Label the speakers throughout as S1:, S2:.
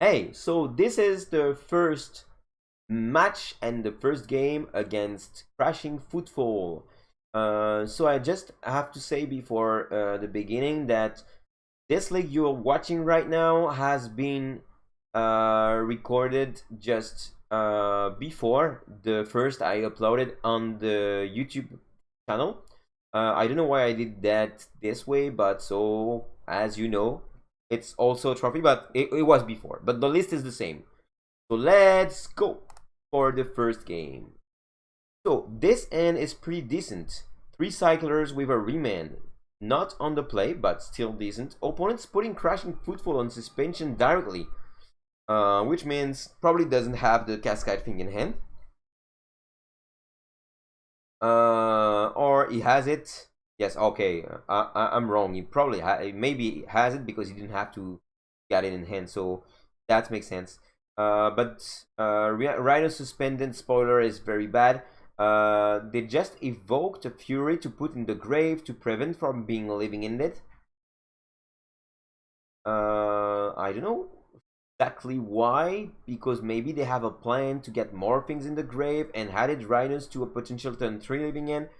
S1: Hey, so this is the first match and the first game against Crashing Footfall. So I just have to say before the beginning that this league you're watching right now has been recorded just before the first I uploaded on the YouTube channel. I don't know why I did that this way, but so as you know, it's also a trophy, but it was before. But the list is the same. So let's go for the first game. So this end is pretty decent. 3 cyclers with a remand. Not on the play, but still decent. Opponents putting Crashing Footfall on suspension directly. Which means probably doesn't have the Cascade thing in hand. Or he has it. Yes, okay. I'm wrong. He probably maybe has it because he didn't have to get it in hand. So that makes sense. But Rhino Suspended spoiler is very bad. They just evoked a Fury to put in the grave to prevent from being living in it. I don't know exactly why, because maybe they have a plan to get more things in the grave and added Rhinos to a potential turn 3 living end.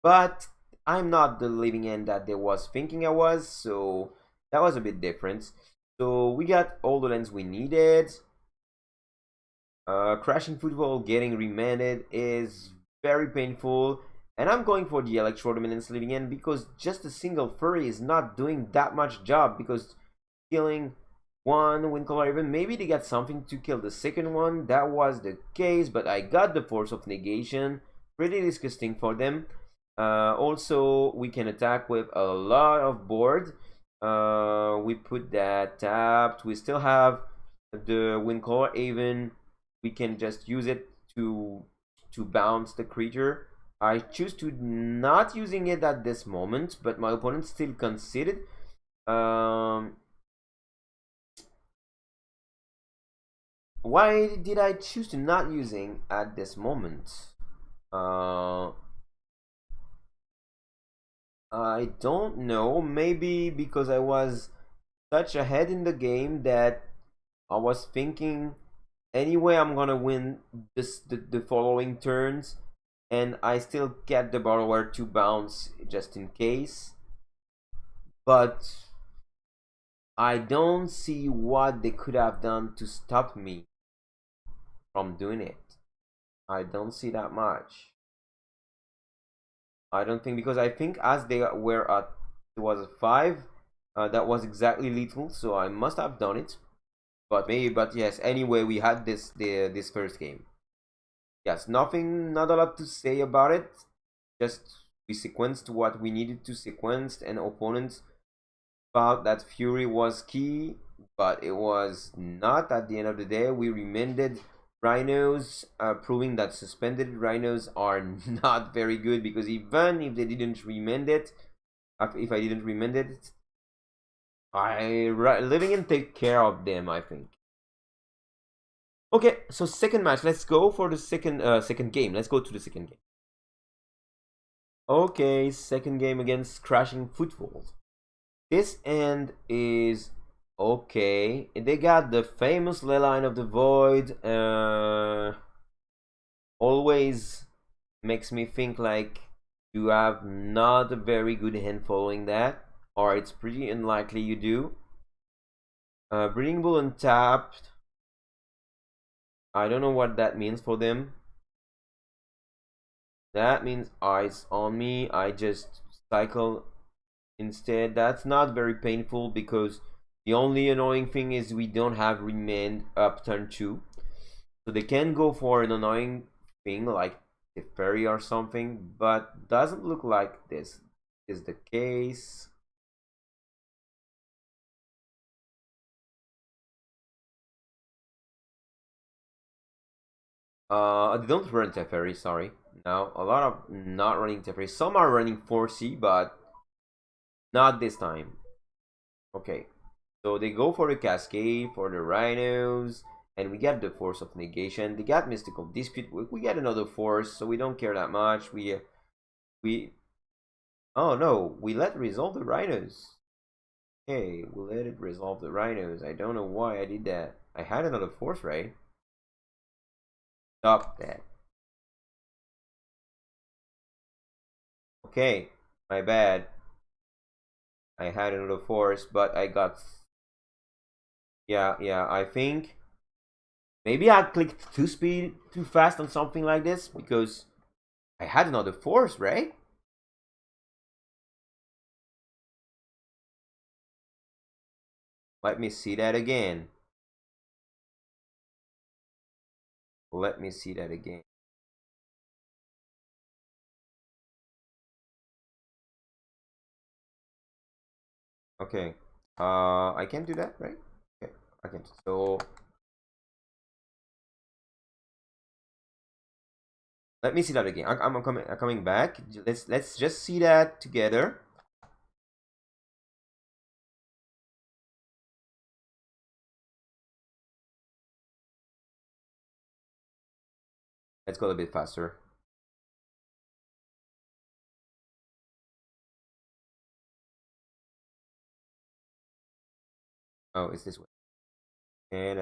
S1: But I'm not the living end that they was thinking I was, so that was a bit different. So we got all the lands we needed. Crashing Footfall getting remanded is very painful, and I'm going for the Electro Dominance living end because just a single Furry is not doing that much job, because killing one wind color, even maybe they got something to kill the second one. That was the case, but I got the Force of Negation. Pretty disgusting for them. Also, we can attack with a lot of board. We put that tapped. We still have the wind color, even we can just use it to bounce the creature. I choose to not using it at this moment, but my opponent still conceded. Why did I choose to not using at this moment? I don't know. Maybe because I was such ahead in the game that I was thinking anyway I'm gonna win the following turns, and I still get the borrower to bounce just in case. But I don't see what they could have done to stop me from doing it. I don't see that much. I don't think, because I think as they were at, it was a 5, that was exactly lethal, so I must have done it. But maybe, but yes, anyway, we had this first game. Yes, nothing, not a lot to say about it. Just we sequenced what we needed to sequence, and opponents thought that Fury was key, but it was not. At the end of the day, we remanded Rhinos, proving that suspended Rhinos are not very good, because even if they didn't remand it, if I didn't remand it, living and take care of them, I think. Okay, so second match. Let's go for the second game. Let's go to the second game. Okay, second game against Crashing Footfall. This end is okay. They got the famous Leyline of the Void. Always makes me think like you have not a very good hand following that, or it's pretty unlikely you do. Breeding Bull untapped. I don't know what that means for them. That means eyes on me. I just cycle instead. That's not very painful, because the only annoying thing is we don't have remand up turn 2. So they can go for an annoying thing like a fairy or something, but doesn't look like this is the case. They don't run Teferi, sorry. No, a lot of not running Teferi. Some are running 4C, but not this time. Okay, so they go for the Cascade, for the Rhinos, and we get the Force of Negation. They got Mystical Dispute. We get another Force, so we don't care that much. Oh no, we let resolve the Rhinos. Okay, we let it resolve the Rhinos. I don't know why I did that. I had another force, right? Stop that. Okay, my bad. I had another force, but I got... Yeah, I think maybe I clicked too fast on something like this, because I had another force, right? Let me see that again. Let me see that again. Okay. I can do that, right? Okay, I can. So let me see that again. I'm coming back. Let's just see that together. Let's go a bit faster. Oh, it's this way. And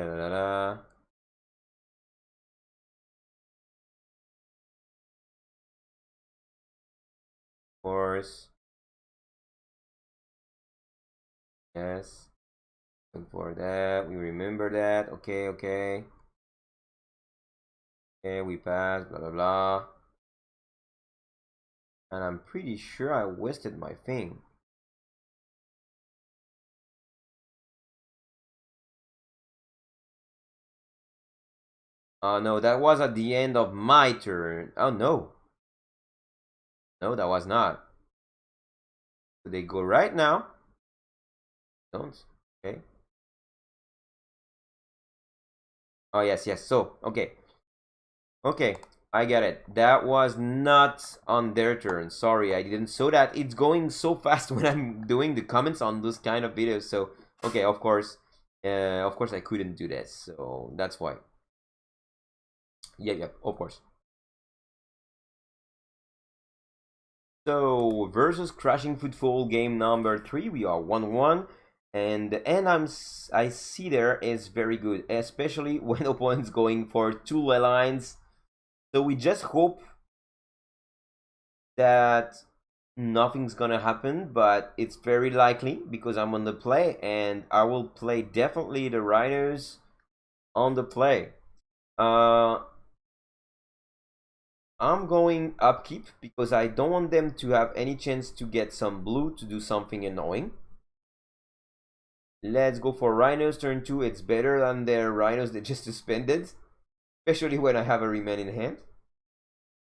S1: Force. Yes. Look for that. We remember that. Okay, okay. Okay, we passed. Blah blah blah. And I'm pretty sure I wasted my thing. Oh no, that was at the end of my turn. Oh no. No, that was not. So they go right now. Don't. Okay. Oh yes, yes. So okay. Okay, I get it. That was not on their turn. Sorry, I didn't saw that. It's going so fast when I'm doing the comments on those kind of videos. So okay, of course I couldn't do that. So that's why. Yeah, of course. So versus Crashing Footfall game number 3, we are 1-1, and the end I see there is very good, especially when opponents going for 2 lines. So we just hope that nothing's gonna happen, but it's very likely because I'm on the play, and I will play definitely the Rhinos on the play. I'm going upkeep because I don't want them to have any chance to get some blue to do something annoying. Let's go for Rhinos turn 2. It's better than their Rhinos they just suspended, especially when I have a remand in hand,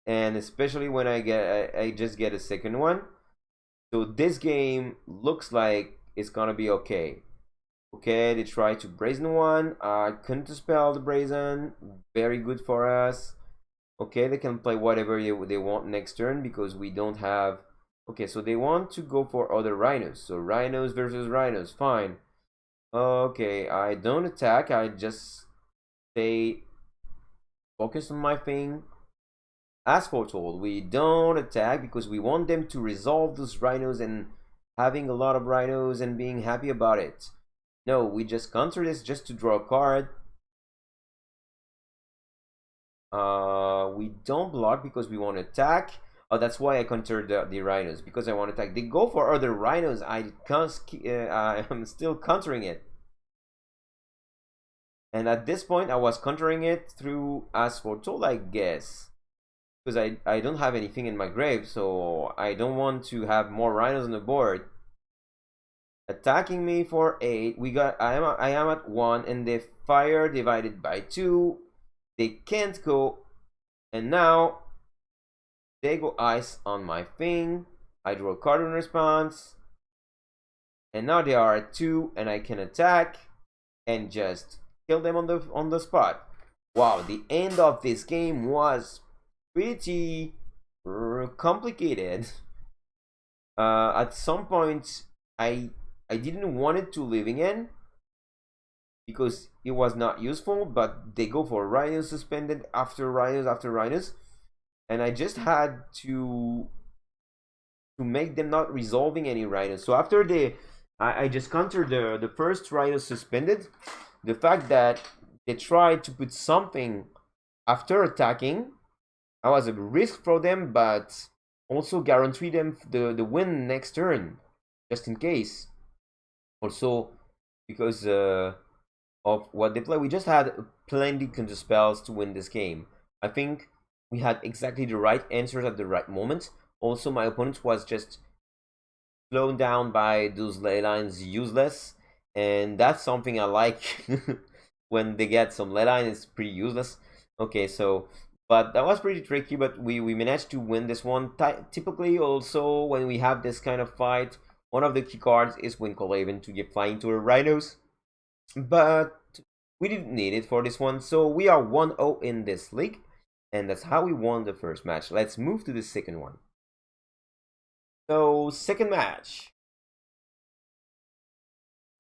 S1: and especially when I just get a second one. So this game looks like it's gonna be okay. Okay, they try to brazen one. I couldn't spell the brazen. Very good for us. Okay, they can play whatever they want next turn because we don't have... Okay, so they want to go for other Rhinos. So Rhinos versus Rhinos, fine. Okay, I don't attack. I just stay focused on my thing. As foretold, we don't attack because we want them to resolve those Rhinos and having a lot of Rhinos and being happy about it. No, we just counter this just to draw a card. We don't block because we want to attack. Oh, that's why I countered the Rhinos, because I want to attack. They go for other Rhinos. I am still countering it. And at this point, I was countering it through as foretold, I guess. Because I don't have anything in my grave, so I don't want to have more Rhinos on the board. Attacking me for 8. I am at 1, and they fire divided by 2. They can't go, and now they go ice on my thing. I draw a card in response, and now they are at 2, and I can attack and just kill them on the spot. Wow, the end of this game was pretty complicated. At some point, I didn't want it to living in because it was not useful, but they go for Rhinos suspended after Rhinos, and I just had to make them not resolving any Rhinos. So after I just countered the first Rhino suspended, the fact that they tried to put something after attacking. That was a risk for them, but also guarantee them the win next turn, just in case. Also, because of what they play, we just had plenty counter spells to win this game. I think we had exactly the right answers at the right moment. Also, my opponent was just slowed down by those ley lines useless, and that's something I like. When they get some ley line, it's pretty useless. Okay, so but that was pretty tricky, but we managed to win this one. Typically, also when we have this kind of fight, one of the key cards is Winklehaven to give flying to our rhinos, but we didn't need it for this one, so we are 1-0 in this league, and that's how we won the first match. Let's move to the second one. So, second match.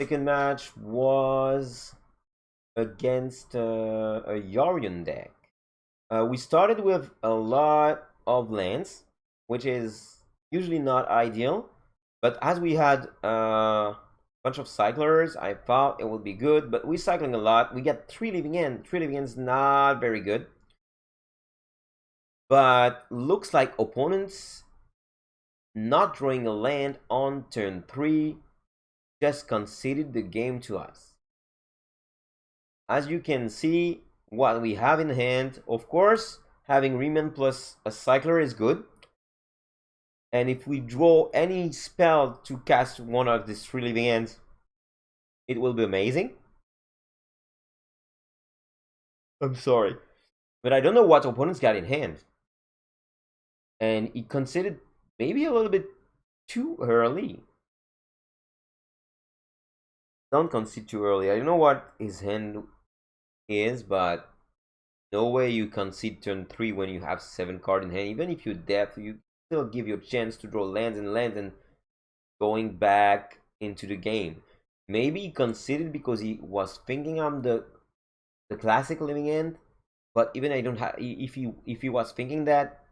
S1: Second match was against a Yorion deck. We started with a lot of lands, which is usually not ideal, but as we had a bunch of cyclers, I thought it would be good, but we're cycling a lot. We get 3 living in. 3 living in is not very good. But looks like opponents not drawing a land on turn 3 just conceded the game to us. As you can see, what we have in hand, of course, having Riemann plus a cycler is good. And if we draw any spell to cast one of these 3 living ends, it will be amazing. I'm sorry, but I don't know what opponents got in hand. And he conceded maybe a little bit too early. Don't concede too early. I don't know what his hand is, but no way you concede turn 3 when you have 7 cards in hand. Even if you depth, you still give you a chance to draw lands and going back into the game. Maybe he conceded because he was thinking I'm the classic living end, but even I don't have. If he was thinking that,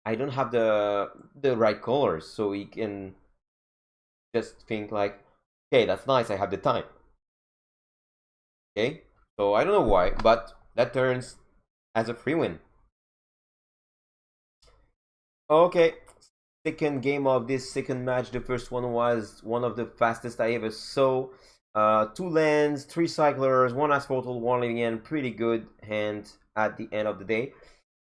S1: I don't have the right colors, so he can just think like, okay, that's nice, I have the time. Okay, so I don't know why, but that turns as a free win. Okay, second game of this second match. The first one was one of the fastest I ever saw. 2 lands, 3 cyclers, 1 asphaltal, 1 living end. Pretty good hand at the end of the day.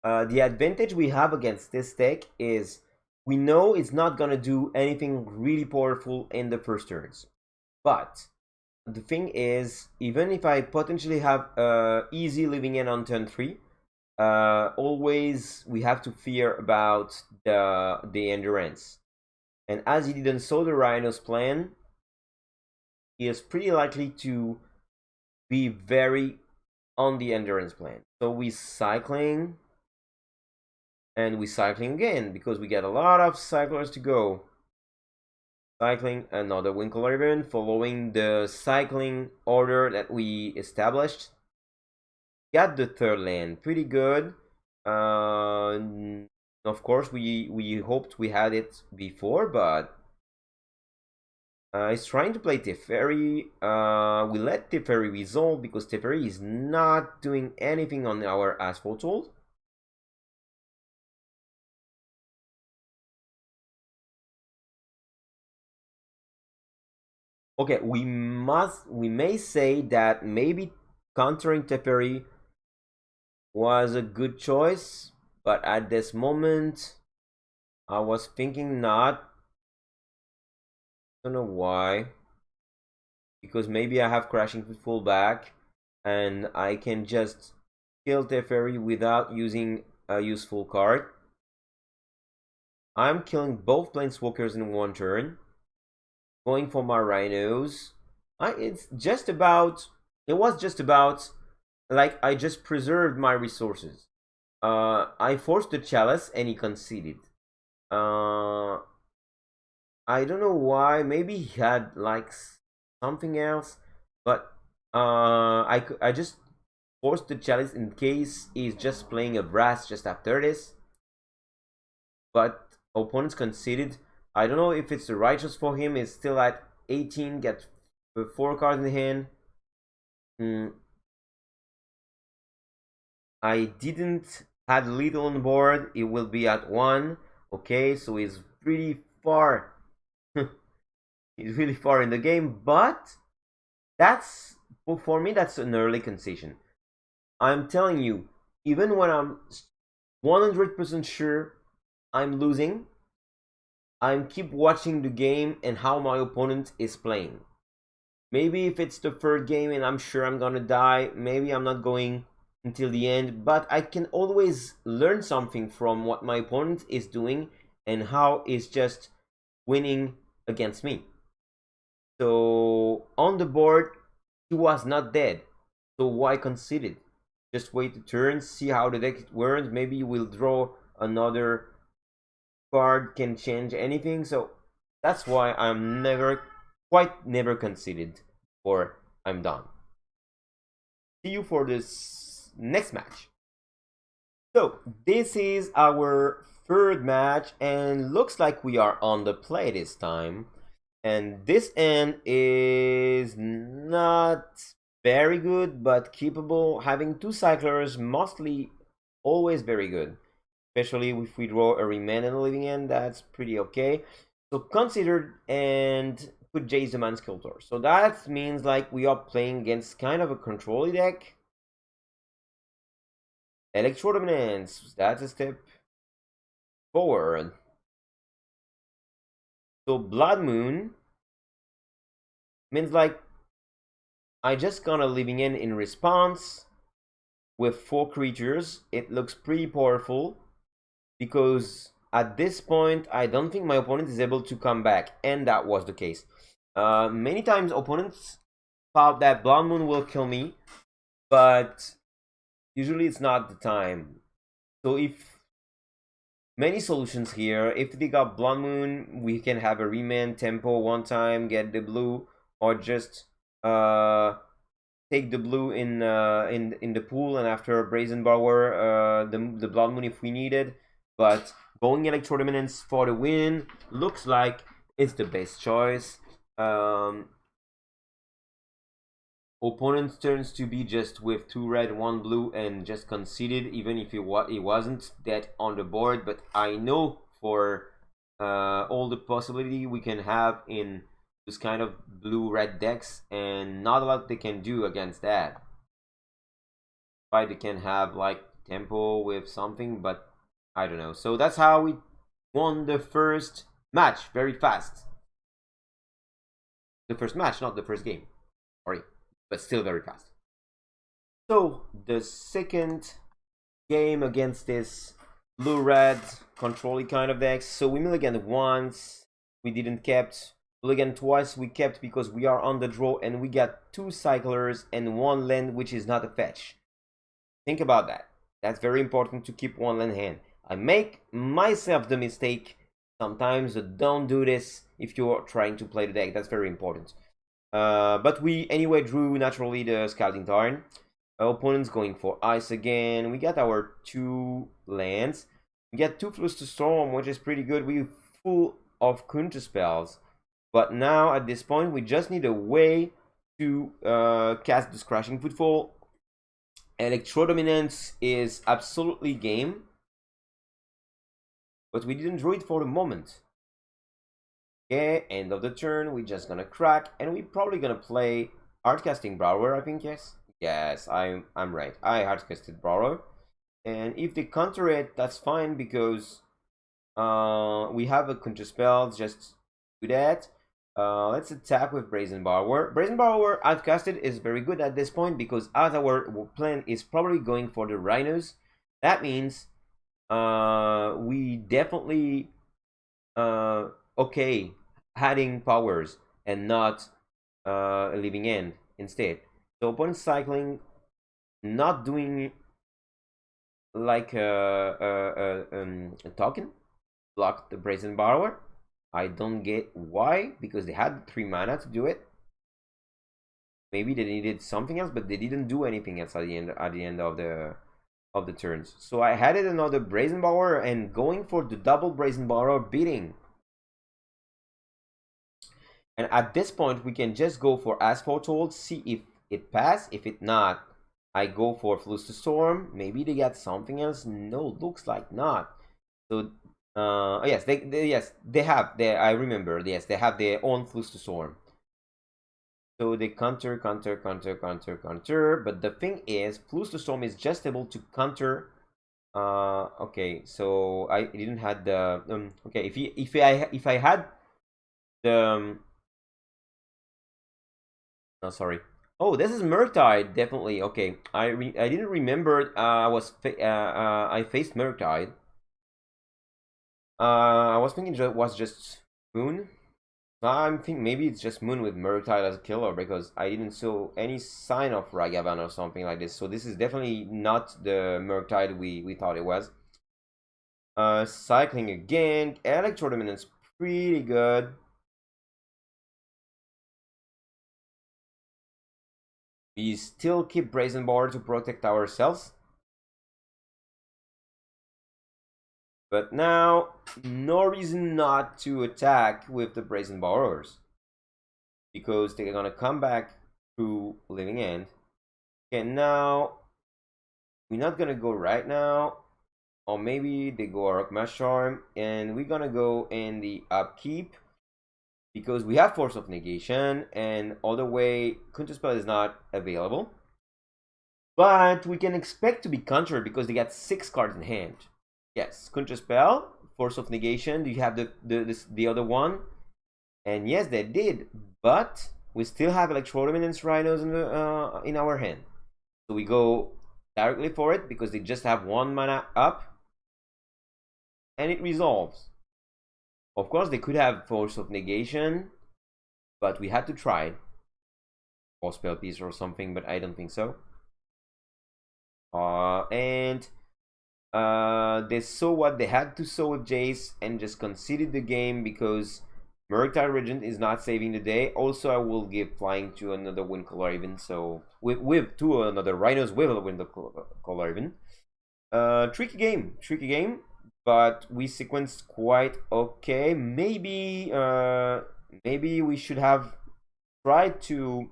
S1: The advantage we have against this deck is we know it's not gonna do anything really powerful in the first turns. But the thing is, even if I potentially have easy living end on turn 3, always we have to fear about the endurance. And as he didn't saw the Rhino's plan, he is pretty likely to be very on the endurance plan. So we cycling, and we cycling again because we get a lot of cyclers to go. Cycling another Winklehaven, following the cycling order that we established. Got the third land, pretty good. Of course, we hoped we had it before, but he's trying to play Teferi. We let Teferi resolve because Teferi is not doing anything on our asphaltal. Okay, we may say that maybe countering Teferi was a good choice, but at this moment I was thinking not. I don't know why, because maybe I have Crashing Footfall back and I can just kill Teferi without using a useful card. I'm killing both Planeswalkers in one turn, going for my Rhinos. It was just about, like, I just preserved my resources. I forced the Chalice and he conceded. I don't know why. Maybe he had like something else, but I just forced the Chalice in case he's just playing a Brass just after this. But opponents conceded. I don't know if it's the righteous for him. He's still at 18, get 4 cards in the hand. I didn't had little on board. It will be at 1. Okay, so it's pretty far. It's really far in the game, but that's for me. That's an early concession. I'm telling you, even when I'm 100% sure I'm losing, I'm keep watching the game and how my opponent is playing. Maybe if it's the third game and I'm sure I'm gonna die, maybe I'm not going until the end, but I can always learn something from what my opponent is doing and how it's just winning against me. So on the board, he was not dead. So why concede it? Just wait a turn, see how the deck works. Maybe you will draw another card, can change anything. So that's why I'm never conceded, or I'm done. See you for this next match. So this is our third match, and looks like we are on the play this time. And this end is not very good, but keepable. Having 2 cyclers, mostly always very good. Especially if we draw a remand and a living end, that's pretty okay. So consider and put Jace the Man Sculptor. So that means like we are playing against kind of a control deck. Electro Dominance, that's a step forward. So Blood Moon means like I just got a living end in response with 4 creatures. It looks pretty powerful because at this point I don't think my opponent is able to come back, and that was the case. Many times opponents thought that Blood Moon will kill me, but usually it's not the time. So if many solutions here, if they got Blood Moon, we can have a remand tempo one time, get the blue, or just take the blue in the pool, and after Brazen Borrower, the Blood Moon if we need it. But going Electro Dominance for the win looks like it's the best choice. Opponent turns to be just with 2 red, 1 blue, and just conceded, even if it wasn't that on the board. But I know for all the possibility we can have in this kind of blue-red decks, and not a lot they can do against that. Right, they can have like tempo with something, but I don't know. So that's how we won the first match very fast. The first match, not the first game. Sorry, but still very fast. So the second game against this blue-red control kind of decks. So we mulligan once, we didn't kept. Mulligan twice, we kept because we are on the draw and we got 2 cyclers and 1 land, which is not a fetch. Think about that. That's very important to keep 1 land hand. I make myself the mistake sometimes, so don't do this if you're trying to play the deck. That's very important. But we anyway drew naturally the Scouting Tarn. Our opponent's going for ice again. We got our 2 lands. We get 2 Fluster Storm, which is pretty good. We're full of counter spells. But now at this point we just need a way to cast this Crashing Footfall. Electro Dominance is absolutely game, but we didn't draw it for the moment. Okay, end of the turn, we're just gonna crack, and we're probably gonna play Hardcasting Brawler, I think, yes? Yes, I'm right. I hardcasted Brawler. And if they counter it, that's fine, because we have a counter spell, just do that. Let's attack with Brazen Borrower. Brazen Borrower, I've casted, is very good at this point because as our plan is probably going for the Rhinos, that means we definitely okay adding powers and not a living end instead. So opponent cycling, not doing like a token, block the Brazen Borrower. I don't get why, because they had 3 mana to do it. Maybe they needed something else, but they didn't do anything else at the end of the turns. So I added another Brazen Borrower and going for the double Brazen Borrower beating. And at this point we can just go for Asphalt Hold, see if it pass. If it not, I go for Flux to Storm. Maybe they got something else. No, looks like not. So yes, they have. I remember. Yes, they have their own Flux to Storm. So they counter. But the thing is, Flux to Storm is just able to counter. Okay, so I didn't had the okay. If I had the no, sorry. Oh, this is Murktide, definitely. Okay, I didn't remember. I faced Murktide. I was thinking it was just Moon. I'm thinking maybe it's just Moon with Murktide as a killer because I didn't saw any sign of Ragavan or something like this. So this is definitely not the Murktide we thought it was. Cycling again. Electro dominance pretty good. We still keep Brazen Bar to protect ourselves. But now, no reason not to attack with the Brazen Borrowers. Because they're gonna come back to Living End. Okay, now, we're not gonna go right now. Or maybe they go Rock Mash Charm. And we're gonna go in the upkeep. Because we have Force of Negation. And other way, Counterspell is not available. But we can expect to be countered because they got 6 cards in hand. Yes, Counterspell, Force of Negation. Do you have the other one? And yes, they did. But we still have Electrodominance Rhinos in our hand. So we go directly for it because they just have 1 mana up. And it resolves. Of course, they could have Force of Negation. But we had to try. Or Spell Piece or something, but I don't think so. They saw what they had to saw with Jace and just conceded the game because Murktide Regent is not saving the day. Also, I will give flying to another Wind Color even. So with to another Rhinos with a Wind Color even. Tricky game, but we sequenced quite okay. Maybe we should have tried to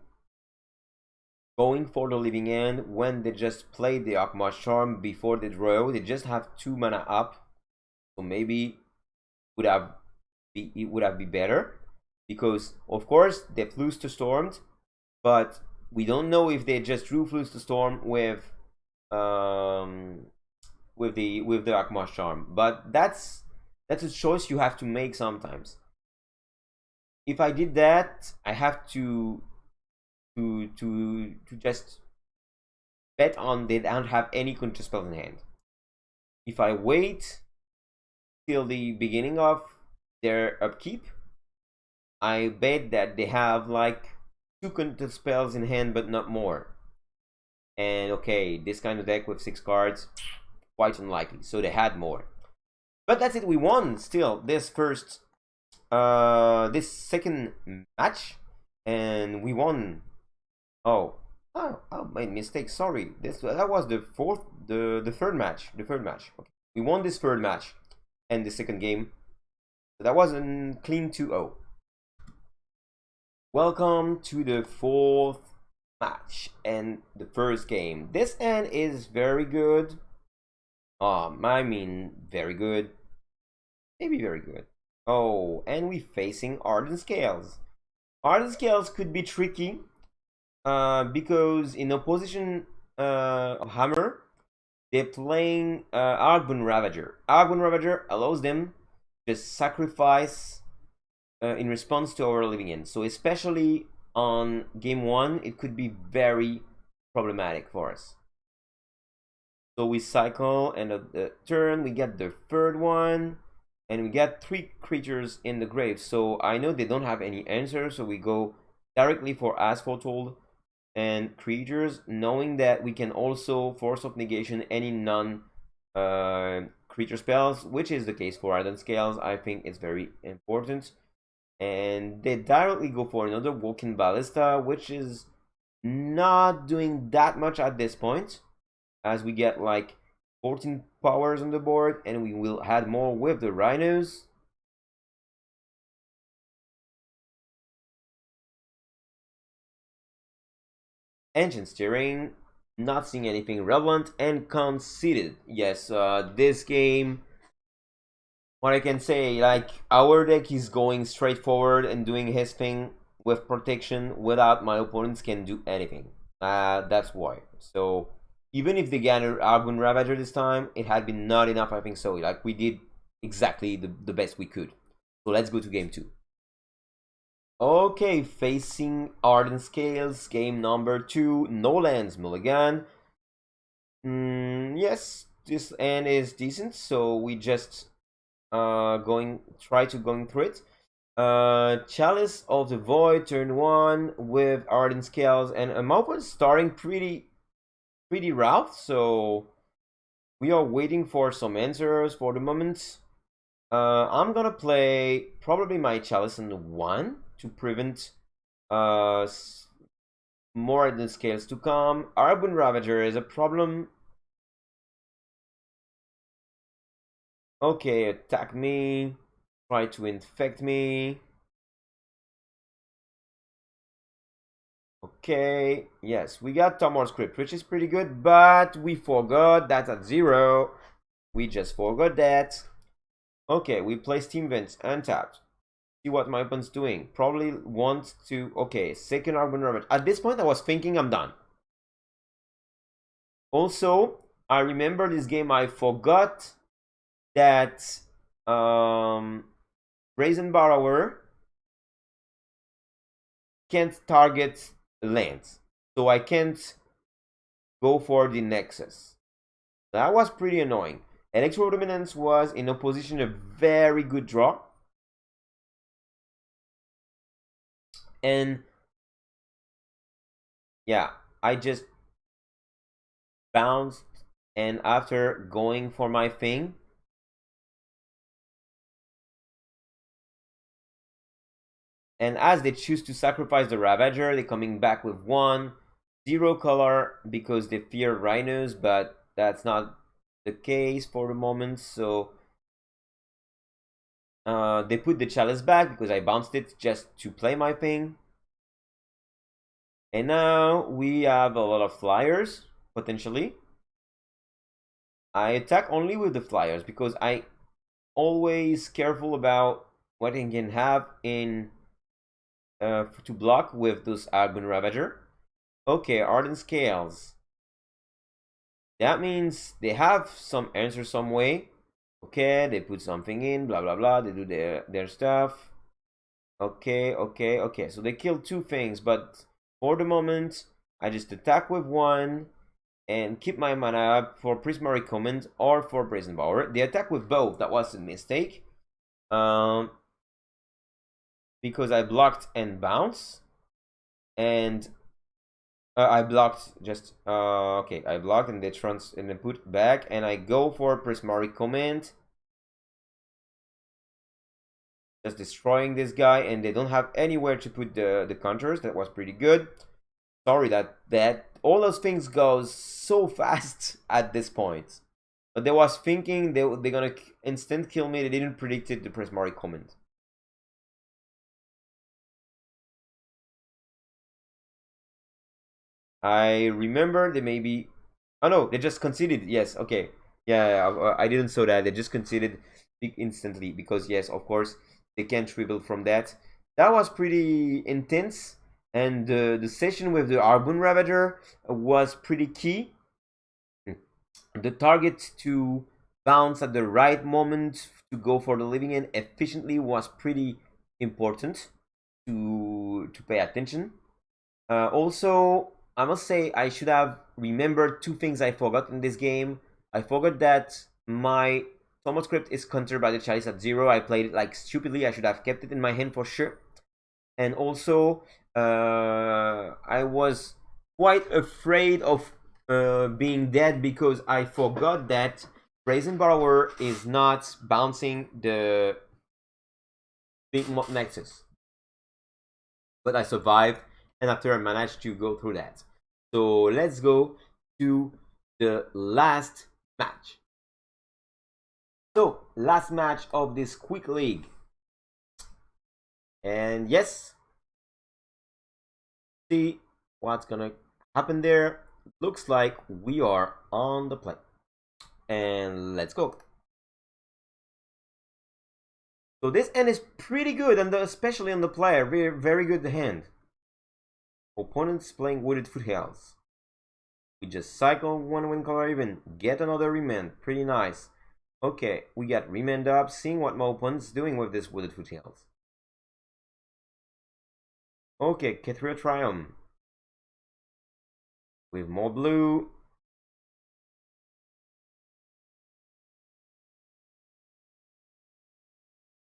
S1: going for the Living End when they just played the Akmash Charm before the draw. They just have 2 mana up, so maybe it would have been better because of course they Flux to Stormed, but we don't know if they just drew Flux to Storm with the Akmash Charm. But that's a choice you have to make sometimes. If I did that, I have to just bet on they don't have any counterspell in hand. If I wait till the beginning of their upkeep, I bet that they have like 2 counterspells in hand but not more. And okay, this kind of deck with 6 cards, quite unlikely. So they had more. But that's it, we won still this second match, and we won. I made mistake. Sorry. That was the third match. Okay. We won this third match and the second game. So that was a clean 2-0. Welcome to the fourth match and the first game. This end is very good. I mean very good. Maybe very good. Oh, and we facing Ardent Scales. Ardent Scales could be tricky. Because in opposition of Hammer, they're playing Argbun Ravager. Argbun Ravager allows them to sacrifice in response to our Living End. So especially on game 1, it could be very problematic for us. So we cycle, and at the turn we get the third one, and we get 3 creatures in the grave. So I know they don't have any answer, so we go directly for Asphaltold and creatures, knowing that we can also Force of Negation any non creature spells, which is the case for Ardent Scales. I think it's very important. And they directly go for another Walking Ballista, which is not doing that much at this point, as we get like 14 powers on the board, and we will add more with the Rhinos. Engine steering, not seeing anything relevant, and conceded. Yes, this game, what I can say, like, our deck is going straight forward and doing his thing with protection without my opponents can do anything. That's why. So even if they gathered Argon Ravager this time, it had been not enough, I think so. Like, we did exactly the best we could. So let's go to game 2. Okay, facing Ardent Scales, game number 2, no lands, mulligan. Yes, this end is decent, so we just try to going through it. Chalice of the Void, turn 1 with Ardent Scales, and Maupa is starting pretty rough, so we are waiting for some answers for the moment. I'm gonna play probably my Chalice on the 1 to prevent more Ardent Scales to come. Arbon Ravager is a problem. Okay, attack me. Try to infect me. Okay, yes, we got Tomorrow's Script, which is pretty good, but we forgot that's at 0. We just forgot that. Okay, we play Steam Vents untapped. See what my opponent's doing. Probably wants to... Okay, second Arbon Ravager. At this point, I was thinking I'm done. Also, I remember this game, I forgot that Brazen Borrower can't target lands, so I can't go for the Nexus. That was pretty annoying. Electro Dominance was in opposition a very good draw, and yeah, I just bounced, and after going for my thing, and as they choose to sacrifice the Ravager, they're coming back with 0 color because they fear rhinos, but that's not the case for the moment. So they put the Chalice back because I bounced it just to play my thing. And now we have a lot of flyers, potentially. I attack only with the flyers because I always careful about what I can have in to block with those Arbon Ravager. Okay, Ardent Scales. That means they have some answer some way. Okay, they put something in, blah blah blah, they do their stuff. Okay, okay, okay. So they killed 2 things, but for the moment, I just attack with 1 and keep my mana up for Prismatic Command or for Brazen Power. They attack with both, that was a mistake. Because I blocked and bounce, and I blocked just okay, I blocked and they and then put back, and I go for Prismatic Command, just destroying this guy, and they don't have anywhere to put the counters. That was pretty good. Sorry that all those things go so fast at this point. But they was thinking they're gonna instant kill me. They didn't predict it, the Prismatic Command. I remember they maybe... Oh no, they just conceded. Yes, okay. Yeah, I didn't saw that. They just conceded instantly because, yes, of course, they can't rebuild from that. That was pretty intense. And the session with the Arbon Ravager was pretty key. The target to bounce at the right moment to go for the living end efficiently was pretty important to pay attention. Also, I must say I should have remembered 2 things I forgot in this game. I forgot that my Tomos script is countered by the Chalice at 0. I played it like stupidly. I should have kept it in my hand for sure. And also, I was quite afraid of being dead because I forgot that Brazen Borrower is not bouncing the big Nexus. But I survived, and after I managed to go through that. So let's go to the last match. So, last match of this quick league. And yes, see what's gonna happen there. looks like we are on the play. And let's go. So this hand is pretty good, and especially on the player, very good hand. Opponents playing wooded foothills. We just cycle one win color even, get another remand, pretty nice. Okay, we got remand up, seeing what my opponent's doing with this wooded foothills. Okay, Kethria Triumph. With more blue.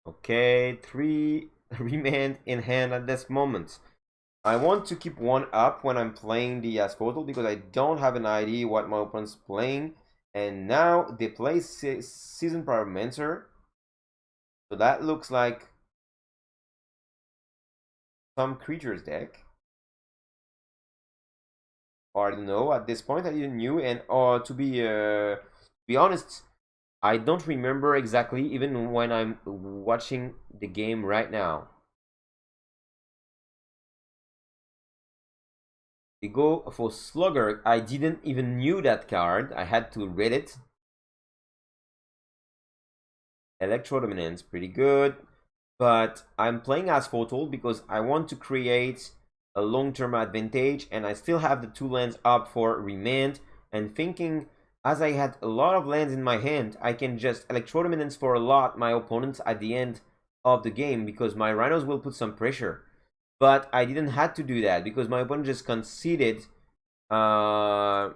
S1: Okay, 3 remand in hand at this moment. I want to keep one up when I'm playing the Asphodel because I don't have an idea what my opponent's playing. And now they play Season Pyromancer. So that looks like some creatures deck. Or I don't know, at this point I didn't knew. And to be honest, I don't remember exactly even when I'm watching the game right now. They go for Slugger. I didn't even knew that card. I had to read it. Electro Dominance, pretty good. But I'm playing Asphodel because I want to create a long-term advantage, and I still have the 2 lands up for remand, and thinking as I had a lot of lands in my hand, I can just Electro Dominance for a lot my opponents at the end of the game because my Rhinos will put some pressure. But I didn't have to do that because my opponent just conceded after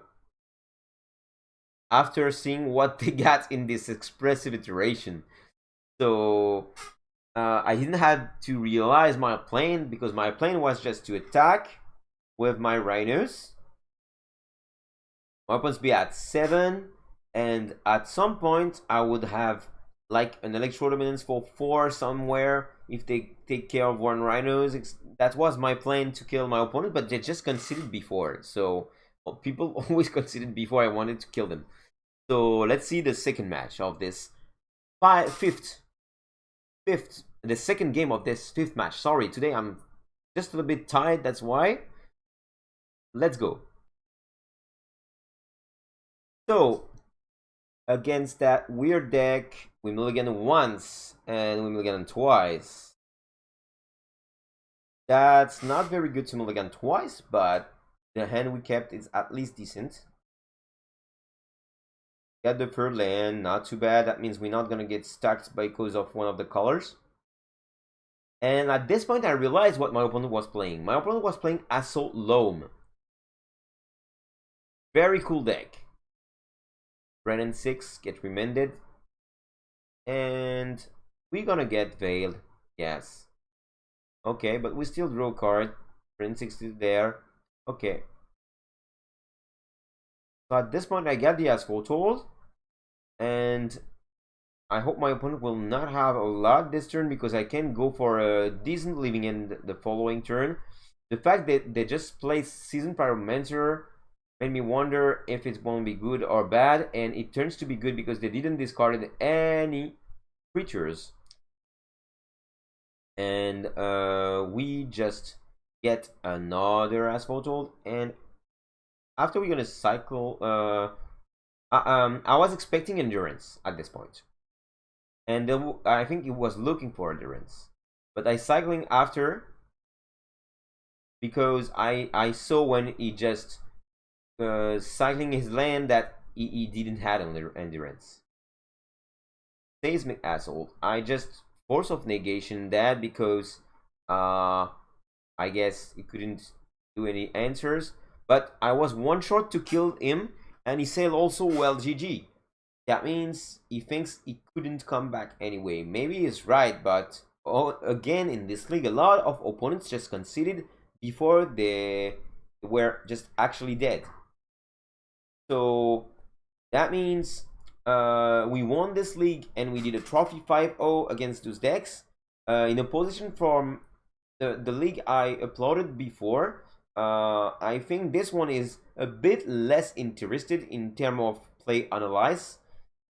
S1: seeing what they got in this expressive iteration. So I didn't have to realize my plan because my plan was just to attack with my Rhinos. My opponents be at 7, and at some point I would have like an Electro Dominance for 4 somewhere if they take care of one Rhinos. That was my plan to kill my opponent, but they just conceded before. So people always conceded before I wanted to kill them. So let's see the second match of this fifth, the second game of this 5th match. Sorry, today I'm just a little bit tired, that's why. Let's go. So, against that weird deck, we mulligan once, and we mulligan twice. That's not very good to mulligan twice, but the hand we kept is at least decent. Got the 3rd land, not too bad. That means we're not gonna get stacked because of one of the colors. And at this point I realized what my opponent was playing. My opponent was playing Assault Loam. Very cool deck. Brennan 6 get remanded. And we're gonna get Veiled. Yes. Okay, but we still draw a card. Brennan 6 is there. Okay. So at this point I get the Asphodel. And I hope my opponent will not have a lot this turn because I can go for a decent living in the following turn. The fact that they just play Season Pyromancer made me wonder if it's going to be good or bad, and it turns to be good because they didn't discard any creatures. And we just get another Asphodel, and after we're going to cycle... I was expecting Endurance at this point. And I think it was looking for Endurance. But I cycling after because I saw when he just cycling his land that he didn't have Endurance. Seismic Assault. I just Force of Negation that because I guess he couldn't do any answers. But I was one shot to kill him, and he said also, well, GG. That means he thinks he couldn't come back anyway. Maybe he's right, but again, in this league, a lot of opponents just conceded before they were just actually dead. So that means we won this league and we did a trophy 5-0 against those decks. In opposition from the league I uploaded before, I think this one is a bit less interested in terms of play analyze.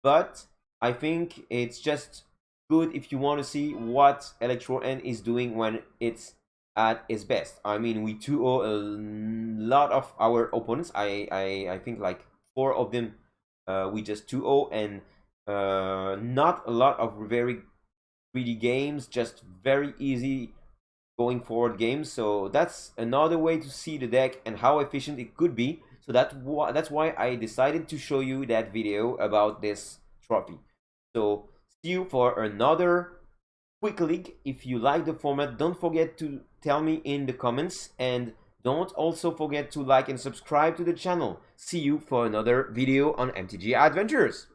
S1: But I think it's just good if you want to see what Electro N is doing when it's at its best. I mean, we 2-0 a lot of our opponents. I think like 4 of them we just 2-0, and not a lot of very greedy games, just very easy going forward games. So that's another way to see the deck and how efficient it could be. So that's why I decided to show you that video about this trophy. So see you for another quick league. If you like the format, don't forget to tell me in the comments, and don't also forget to like and subscribe to the channel. See you for another video on MTG Adventures.